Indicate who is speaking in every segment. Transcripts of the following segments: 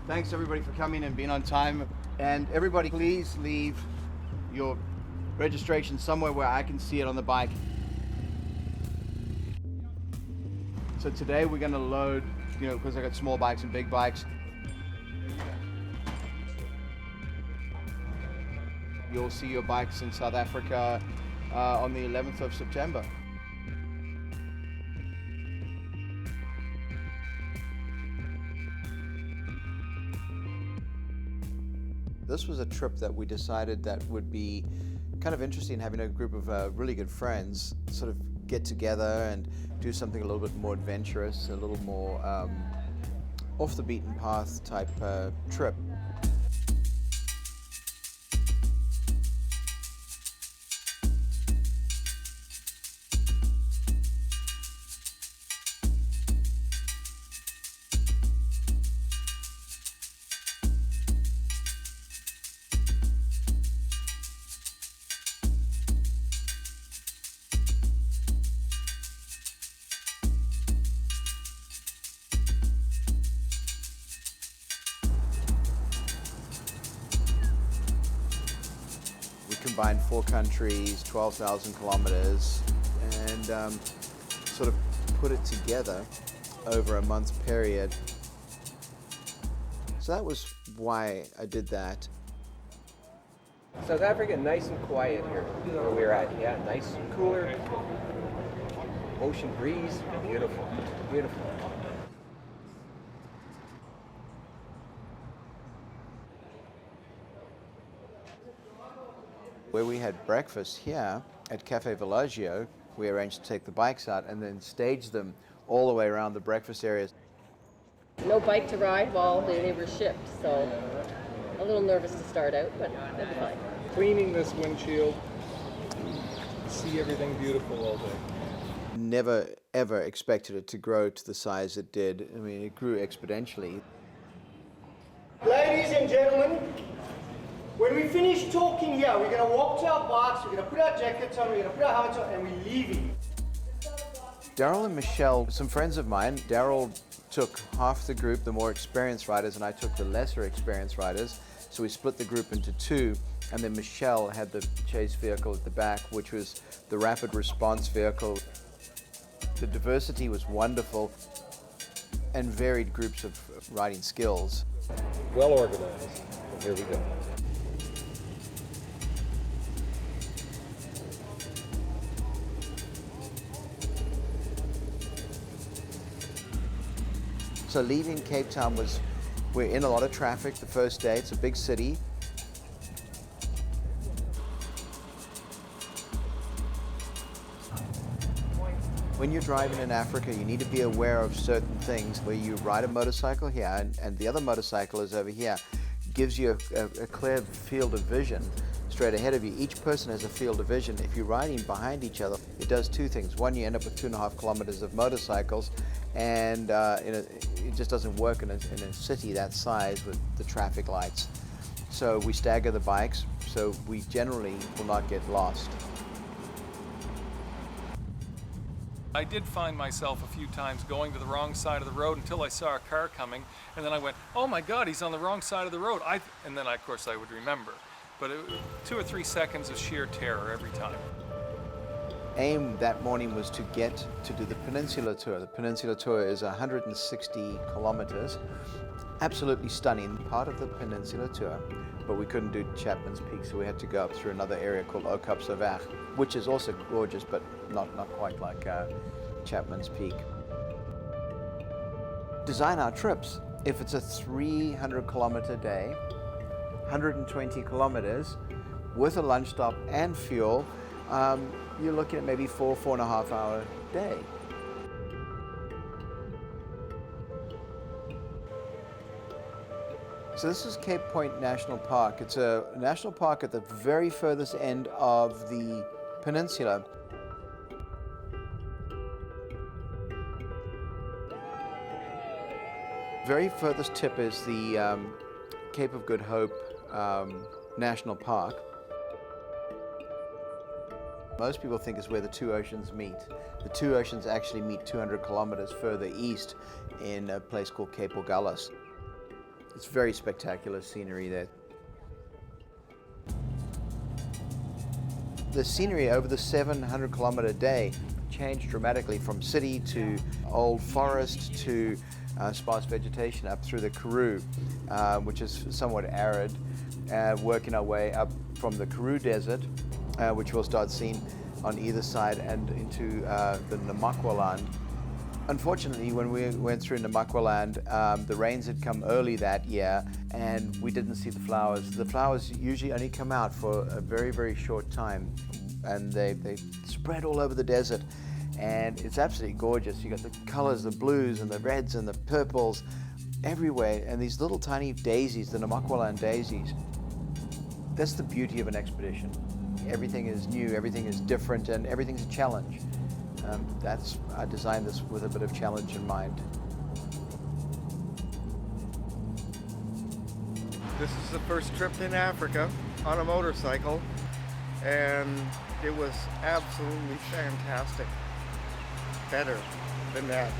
Speaker 1: Thanks everybody for coming and being on time. And everybody, please leave your registration somewhere where I can see it on the bike. So today we're gonna load, because I got small bikes and big bikes. You'll see your bikes in South Africa on the 11th of September. This was a trip that we decided that would be kind of interesting, having a group of really good friends sort of get together and do something a little bit more adventurous, a little more off the beaten path type trip. Combined 4 countries, 12,000 kilometers, and sort of put it together over a month's period. So that was why I did that.
Speaker 2: South Africa, nice and quiet here where we're at. Yeah, nice and cooler. Ocean breeze, beautiful, beautiful.
Speaker 1: Where we had breakfast here at Cafe Villaggio, we arranged to take the bikes out and then stage them all the way around the breakfast areas.
Speaker 3: No bike to ride while they were shipped, so a little nervous to start out, but it'll be fine.
Speaker 4: Cleaning this windshield, see everything beautiful all day.
Speaker 1: Never ever expected it to grow to the size it did. I mean, it grew exponentially.
Speaker 5: Ladies and gentlemen, when we finish talking here, we're going to walk to our bikes, we're going to put our jackets on, we're going to put our helmets on, and we're leaving.
Speaker 1: Daryl and Michelle, some friends of mine. Daryl took half the group, the more experienced riders, and I took the lesser experienced riders. So we split the group into 2, and then Michelle had the chase vehicle at the back, which was the rapid response vehicle. The diversity was wonderful, and varied groups of riding skills.
Speaker 4: Well organized. Here we go.
Speaker 1: So leaving Cape Town we're in a lot of traffic the first day. It's a big city. When you're driving in Africa, you need to be aware of certain things. Where you ride a motorcycle here and the other motorcycle is over here, gives you a clear field of vision straight ahead of you. Each person has a field of vision. If you're riding behind each other, it does 2 things. One, you end up with 2.5 kilometers of motorcycles, and it just doesn't work in a city that size with the traffic lights. So we stagger the bikes, so we generally will not get lost.
Speaker 6: I did find myself a few times going to the wrong side of the road until I saw a car coming, and then I went, oh my God, he's on the wrong side of the road. And then, of course, I would remember. But 2 or 3 seconds of sheer terror every time.
Speaker 1: Aim that morning was to get to do the Peninsula Tour. The Peninsula Tour is 160 kilometers. Absolutely stunning part of the Peninsula Tour, but we couldn't do Chapman's Peak, so we had to go up through another area called Au Cap Sauvage, which is also gorgeous, but not quite like Chapman's Peak. Design our trips. If it's a 300 kilometer day, 120 kilometers with a lunch stop and fuel, you're looking at maybe 4.5 hour day. So this is Cape Point National Park. It's a national park at the very furthest end of the peninsula. Very furthest tip is the Cape of Good Hope National Park. Most people think is where the 2 oceans meet. The 2 oceans actually meet 200 kilometers further east in a place called Cape Agulhas. It's very spectacular scenery there. The scenery over the 700-kilometer day changed dramatically from city to old forest to sparse vegetation up through the Karoo, which is somewhat arid, working our way up from the Karoo Desert, which we'll start seeing on either side, and into the Namaqualand. Unfortunately, when we went through Namaqualand, the rains had come early that year and we didn't see the flowers. The flowers usually only come out for a very, very short time, and they spread all over the desert, and it's absolutely gorgeous. You got the colors, the blues and the reds and the purples everywhere, and these little tiny daisies, the Namaqualand daisies. That's the beauty of an expedition. Everything is new, everything is different, and everything's a challenge. I designed this with a bit of challenge in mind.
Speaker 7: This is the first trip in Africa on a motorcycle, and it was absolutely fantastic. Better than that.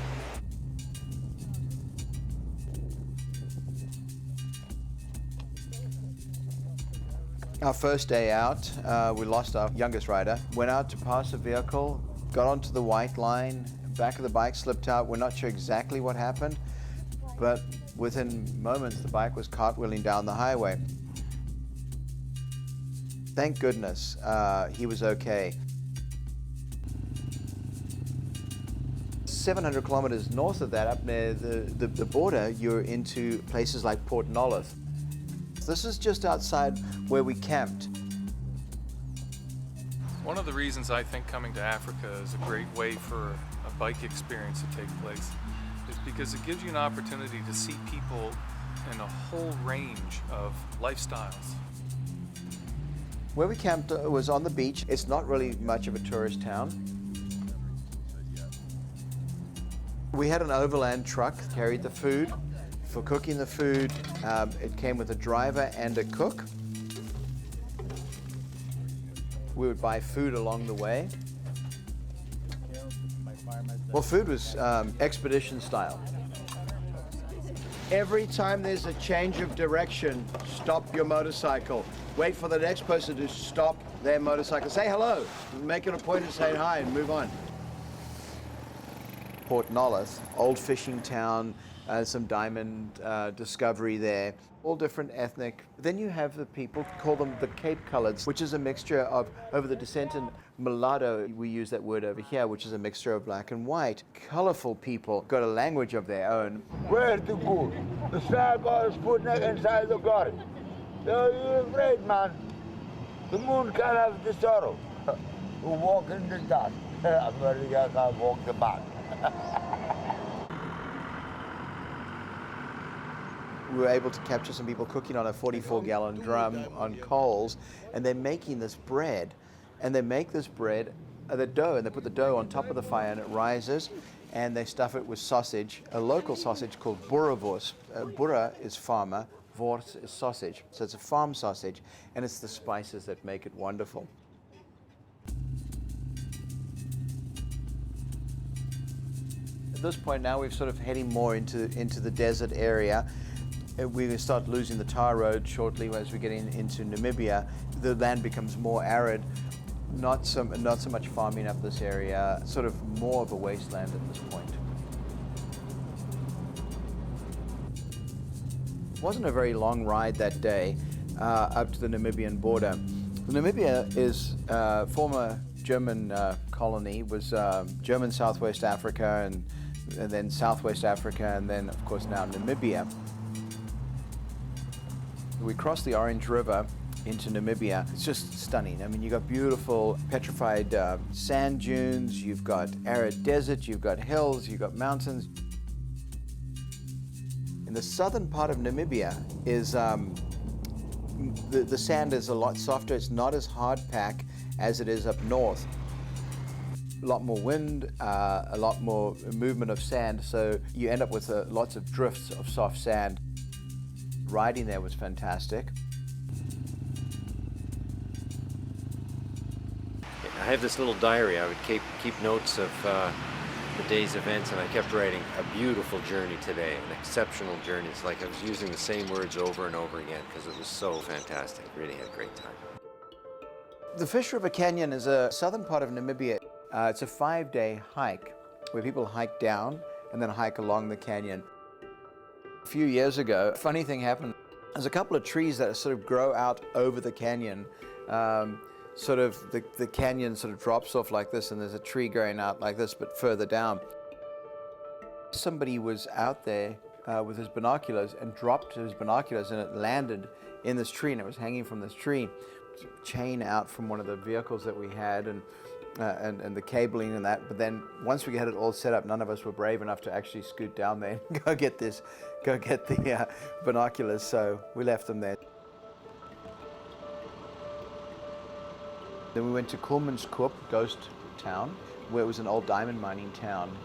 Speaker 1: Our first day out, we lost our youngest rider, went out to pass a vehicle, got onto the white line, back of the bike slipped out. We're not sure exactly what happened, but within moments the bike was cartwheeling down the highway. Thank goodness he was okay. 700 kilometers north of that, up near the border, you're into places like Port Nolloth. This is just outside where we camped.
Speaker 6: One of the reasons I think coming to Africa is a great way for a bike experience to take place is because it gives you an opportunity to see people in a whole range of lifestyles.
Speaker 1: Where we camped was on the beach. It's not really much of a tourist town. We had an overland truck, carried the food. For cooking the food, it came with a driver and a cook. We would buy food along the way. Well, food was expedition style. Every time there's a change of direction, stop your motorcycle. Wait for the next person to stop their motorcycle. Say hello, make it a point of saying hi and move on. Port Nolloth, old fishing town, some diamond discovery there, all different ethnic. Then you have the people, call them the Cape Coloreds, which is a mixture of, over the descent and mulatto, we use that word over here, which is a mixture of black and white. Colorful people, got a language of their own.
Speaker 8: Where to go? The star goes Sputnik inside the garden. You're afraid, man. The moon can't have the sorrow. Who walk in the dark. America can't walk the back.
Speaker 1: We were able to capture some people cooking on a 44-gallon drum on coals, and they're making this bread. And they make this bread, the dough, and they put the dough on top of the fire and it rises, and they stuff it with sausage, a local sausage called boerewors. Boer is farmer, wors is sausage. So it's a farm sausage, and it's the spices that make it wonderful. At this point now, we're sort of heading more into the desert area. We start losing the tar road shortly as we get into Namibia. The land becomes more arid, not so much farming up this area, sort of more of a wasteland at this point. It wasn't a very long ride that day up to the Namibian border. Namibia is a former German colony, was German Southwest Africa and then Southwest Africa, and then of course now Namibia. We crossed the Orange River into Namibia. It's just stunning. I mean, you've got beautiful petrified sand dunes, you've got arid desert, you've got hills, you've got mountains. In the southern part of Namibia is, the sand is a lot softer. It's not as hard pack as it is up north. A lot more wind, a lot more movement of sand, so you end up with lots of drifts of soft sand. Riding there was fantastic.
Speaker 9: I have this little diary. I would keep notes of the day's events, and I kept writing a beautiful journey today, an exceptional journey. It's like I was using the same words over and over again because it was so fantastic. Really had a great time.
Speaker 1: The Fish River Canyon is a southern part of Namibia. It's a 5-day hike where people hike down and then hike along the canyon. A few years ago, a funny thing happened. There's a couple of trees that sort of grow out over the canyon. The canyon sort of drops off like this, and there's a tree growing out like this, but further down. Somebody was out there with his binoculars and dropped his binoculars, and it landed in this tree, and it was hanging from this tree. Chain out from one of the vehicles that we had, and the cabling and that. But then once we had it all set up, none of us were brave enough to actually scoot down there and go get the binoculars. So we left them there. Then we went to Koolmanskop, ghost town, where it was an old diamond mining town.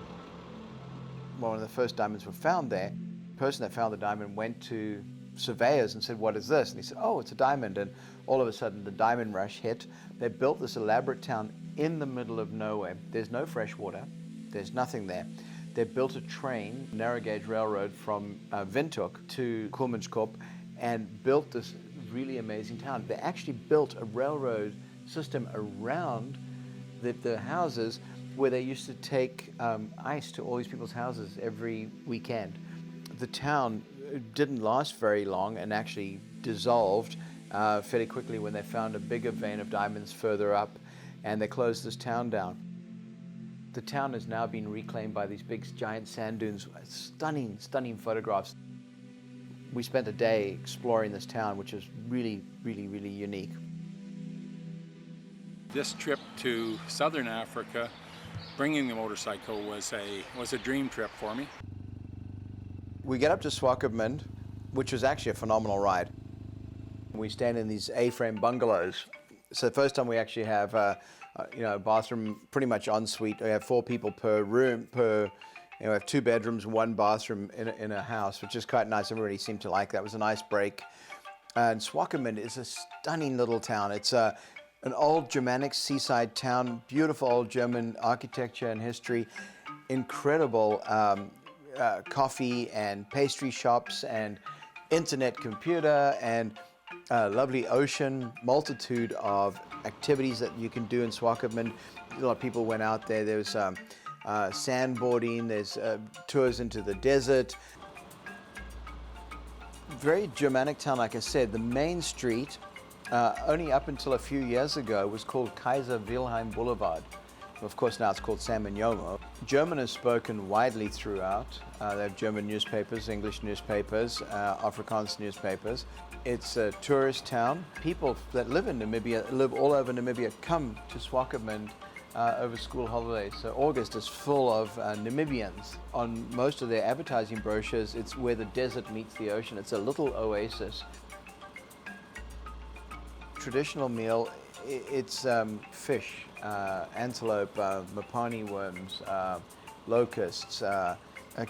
Speaker 1: One of the first diamonds were found there. The person that found the diamond went to surveyors and said, "What is this?" And he said, "Oh, it's a diamond." And all of a sudden the diamond rush hit. They built this elaborate town in the middle of nowhere. There's no fresh water. There's nothing there. They built a train, narrow gauge railroad from Windhoek to Koolmanskop, and built this really amazing town. They actually built a railroad system around the houses where they used to take ice to all these people's houses every weekend. The town didn't last very long and actually dissolved fairly quickly when they found a bigger vein of diamonds further up, and they closed this town down. The town has now been reclaimed by these big giant sand dunes. Stunning, stunning photographs. We spent a day exploring this town, which is really, really, really unique.
Speaker 10: This trip to Southern Africa, bringing the motorcycle was a dream trip for me.
Speaker 1: We get up to Swakopmund, which was actually a phenomenal ride. We stand in these A-frame bungalows. So the first time we actually have a bathroom pretty much en suite. We have 4 people per room, we have 2 bedrooms, 1 bathroom in a house, which is quite nice. Everybody seemed to like that. It was a nice break. And Swakopmund is a stunning little town. It's an old Germanic seaside town, beautiful old German architecture and history, incredible coffee and pastry shops and internet computer and lovely ocean, multitude of activities that you can do in Swakopmund. A lot of people went out there. There was sandboarding, there's tours into the desert. Very Germanic town, like I said. The main street, only up until a few years ago, was called Kaiser Wilhelm Boulevard. Of course, now it's called San Menyomo. German is spoken widely throughout. They have German newspapers, English newspapers, Afrikaans newspapers. It's a tourist town. People that live in Namibia, live all over Namibia, come to Swakopmund over school holidays. So August is full of Namibians. On most of their advertising brochures, it's where the desert meets the ocean. It's a little oasis. Traditional meal, it's fish, antelope, mapani worms, locusts,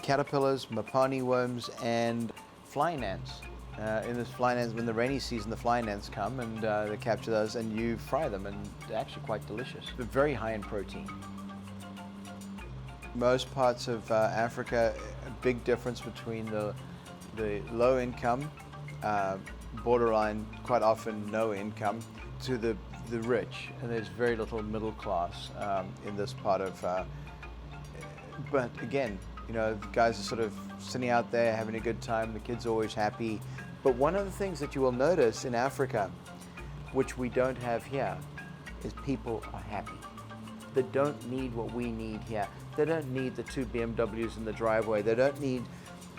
Speaker 1: caterpillars, mapani worms, and flying ants. In this flying ants, when the rainy season, the flying ants come and they capture those, and you fry them, and they're actually quite delicious. But very high in protein. Most parts of Africa, a big difference between the low income, borderline, quite often no income, to the rich, and there's very little middle class in this part of. But again, the guys are sort of sitting out there having a good time. The kids are always happy. But one of the things that you will notice in Africa, which we don't have here, is people are happy. They don't need what we need here. They don't need the 2 BMWs in the driveway. They don't need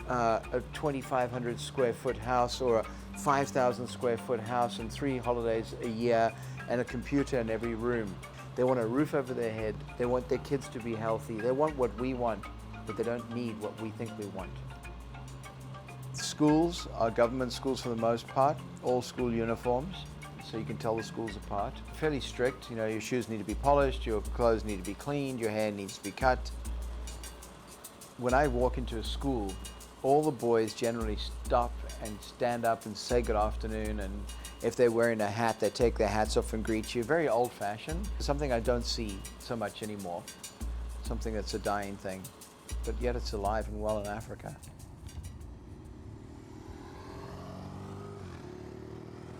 Speaker 1: a 2,500 square foot house or a 5,000 square foot house and 3 holidays a year and a computer in every room. They want a roof over their head. They want their kids to be healthy. They want what we want, but they don't need what we think we want. Schools are government schools for the most part, all school uniforms, so you can tell the schools apart. Fairly strict, your shoes need to be polished, your clothes need to be cleaned, your hair needs to be cut. When I walk into a school, all the boys generally stop and stand up and say good afternoon, and if they're wearing a hat, they take their hats off and greet you. Very old-fashioned, something I don't see so much anymore. something that's a dying thing, but yet it's alive and well in Africa.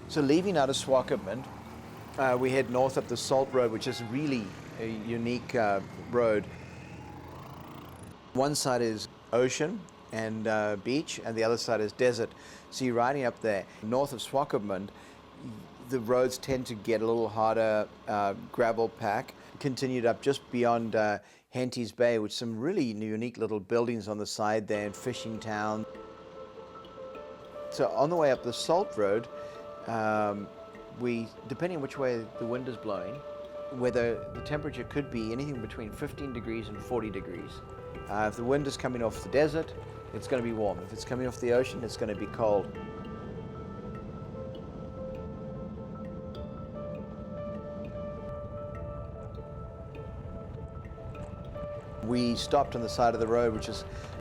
Speaker 1: So leaving out of Swakopmund, we head north up the Salt Road, which is really a unique road. One side is ocean and beach, and the other side is desert. So you're riding up there. North of Swakopmund, the roads tend to get a little harder, gravel pack. Continued up just beyond Henty's Bay, with some really unique little buildings on the side there, and fishing town. So on the way up the Salt Road, we, depending on which way the wind is blowing, whether the temperature could be anything between 15 degrees and 40 degrees. If the wind is coming off the desert, it's going to be warm. If it's coming off the ocean, it's going to be cold. We stopped on the side of the road,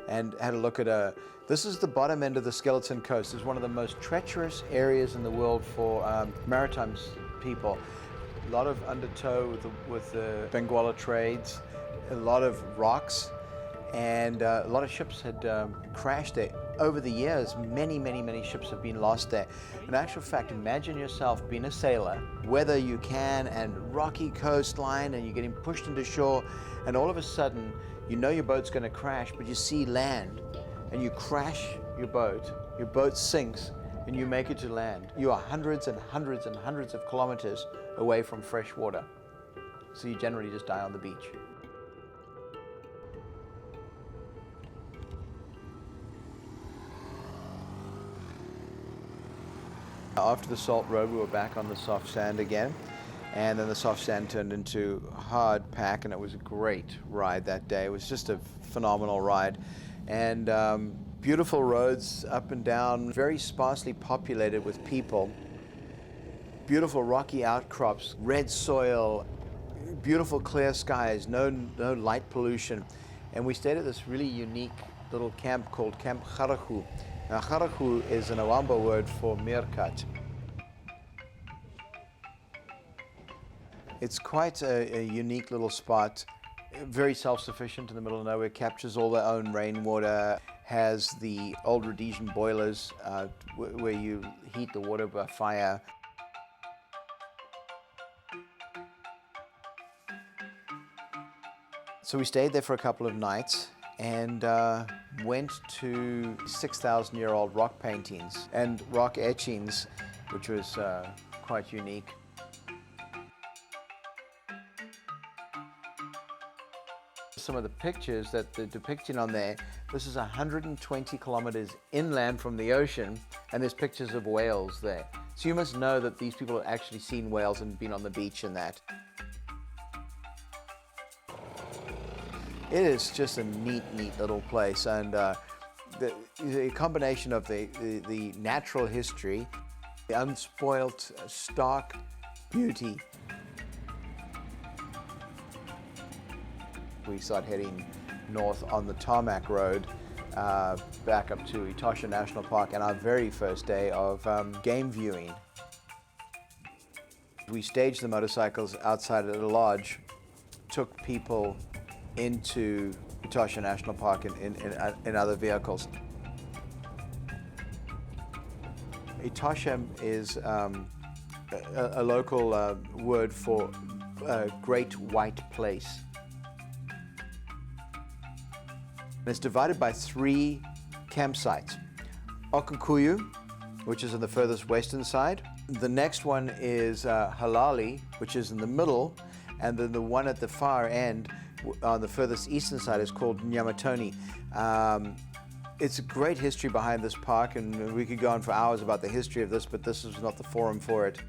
Speaker 1: and had a look at this is the bottom end of the Skeleton Coast. It's one of the most treacherous areas in the world for maritime people. A lot of undertow with the Benguela trades, a lot of rocks, and a lot of ships had crashed there. Over the years, many ships have been lost there. In actual fact, imagine yourself being a sailor, weather you can, and rocky coastline, and you're getting pushed into shore, and all of a sudden, you know your boat's going to crash, but you see land, and you crash your boat sinks, and you make it to land. You are hundreds and hundreds and hundreds of kilometers away from fresh water. So you generally just die on the beach. After the Salt Road, we were back on the soft sand again, and then the soft sand turned into hard pack, and it was a great ride that day. It was just a phenomenal ride, and beautiful roads up and down, very sparsely populated with people. Beautiful rocky outcrops, red soil, beautiful clear skies, no light pollution. And we stayed at this really unique little camp called Camp Kharahu. Now, Kharahu is an Awamba word for meerkat. It's quite a unique little spot, very self-sufficient in the middle of nowhere, captures all their own rainwater, has the old Rhodesian boilers where you heat the water by fire. So we stayed there for a couple of nights and went to 6,000-year-old rock paintings and rock etchings, which was quite unique. Some of the pictures that they're depicting on there, this is 120 kilometers inland from the ocean, and there's pictures of whales there. So you must know that these people have actually seen whales and been on the beach and that. It is just a neat little place, and the combination of the natural history, the unspoilt, stark beauty. We start heading north on the tarmac road back up to Etosha National Park, and our very first day of game viewing. We staged the motorcycles outside of the lodge, took people into Etosha National Park in other vehicles. Etosha is a local word for great white place. It's divided by 3 campsites. Okunkuyu, which is on the furthest western side. The next one is Halali, which is in the middle, and then the one at the far end on the furthest eastern side is called Nyamatoni. It's a great history behind this park, and we could go on for hours about the history of this, but this is not the forum for it.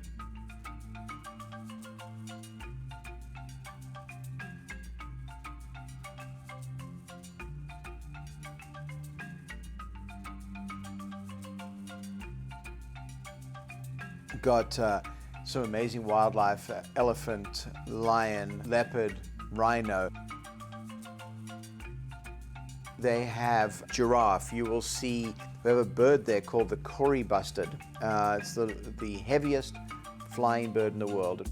Speaker 1: Got some amazing wildlife, elephant, lion, leopard, rhino. They have giraffe. You will see, we have a bird there called the Kori bustard. It's the heaviest flying bird in the world.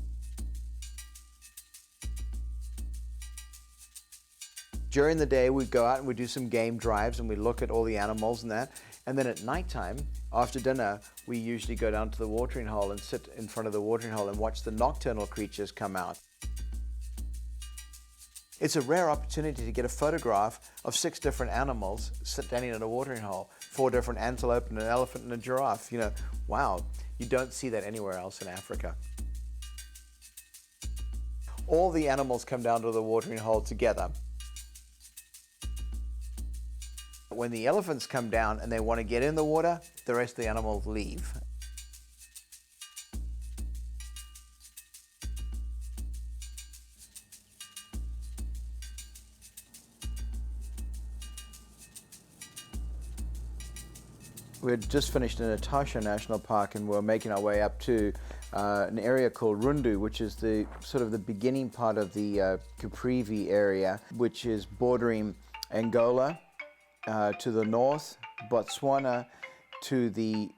Speaker 1: During the day, we go out and we do some game drives and we look at all the animals and that. And then at nighttime, after dinner, we usually go down to the watering hole and sit in front of the watering hole and watch the nocturnal creatures come out. It's a rare opportunity to get a photograph of 6 different animals standing at a watering hole, 4 different antelope and an elephant and a giraffe. You know, wow, you don't see that anywhere else in Africa. All the animals come down to the watering hole together. When the elephants come down and they want to get in the water, the rest of the animals leave. We had just finished in Etosha National Park and we're making our way up to an area called Rundu, which is the sort of the beginning part of the Caprivi area, which is bordering Angola to the north, Botswana to the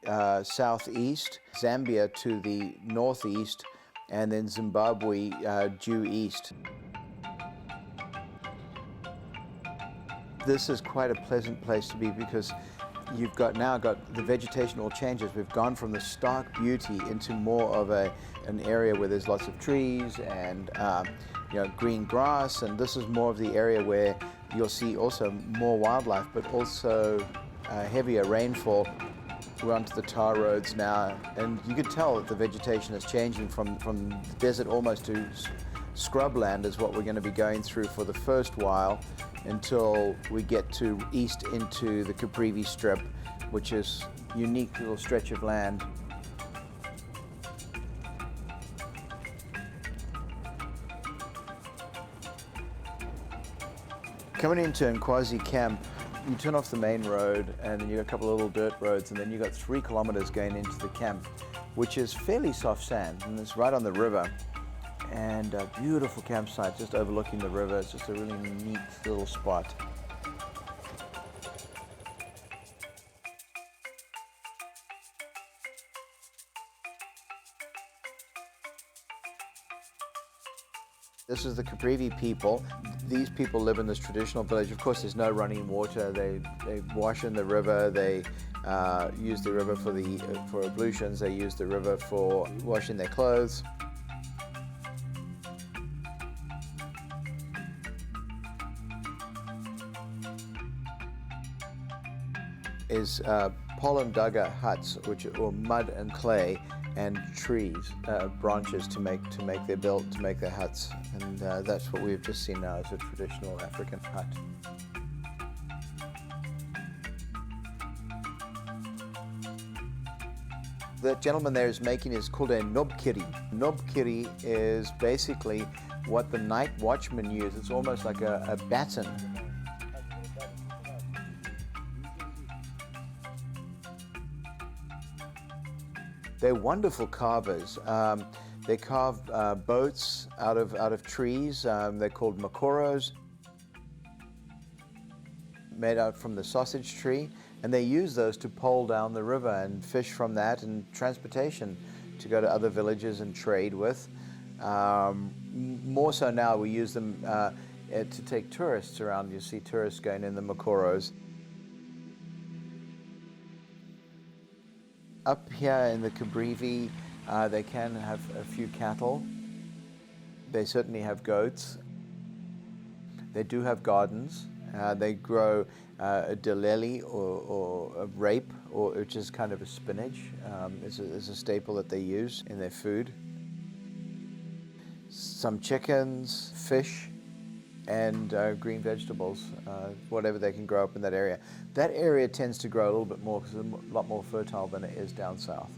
Speaker 1: southeast, Zambia to the northeast, and then Zimbabwe due east. This is quite a pleasant place to be because you've now got the vegetation all changes. We've gone from the stark beauty into more of an area where there's lots of trees and green grass, and this is more of the area where you'll see also more wildlife, but also heavier rainfall. We're onto the tar roads now, and you could tell that the vegetation is changing from desert almost to scrubland is what we're going to be going through for the first while until we get to east into the Caprivi Strip, which is a unique little stretch of land. Coming into Nkwazi Camp, you turn off the main road and then you've got a couple of little dirt roads, and then you've got 3 kilometers going into the camp, which is fairly soft sand, and it's right on the river. And a beautiful campsite just overlooking the river. It's just a really neat little spot. This is the Caprivi people. These people live in this traditional village. Of course, there's no running water. They wash in the river. They use the river for ablutions. They use the river for washing their clothes. Is Pollendaga huts, which are mud and clay and trees, branches to make their huts, and that's what we've just seen now as a traditional African hut. The gentleman there is making is called a nobkiri. Nobkiri is basically what the night watchman use. It's almost like a baton. They're wonderful carvers. They carve boats out of trees. They're called makoros, made out from the sausage tree, and they use those to pole down the river and fish from that, and transportation to go to other villages and trade with. More so now, we use them to take tourists around. You see tourists going in the makoros. Up here in the Caprivi, they can have a few cattle. They certainly have goats. They do have gardens. They grow a deleli or a rape, which is kind of a spinach. It's a staple that they use in their food. Some chickens, fish, and green vegetables, whatever they can grow up in that area. That area tends to grow a little bit more because it's a lot more fertile than it is down south.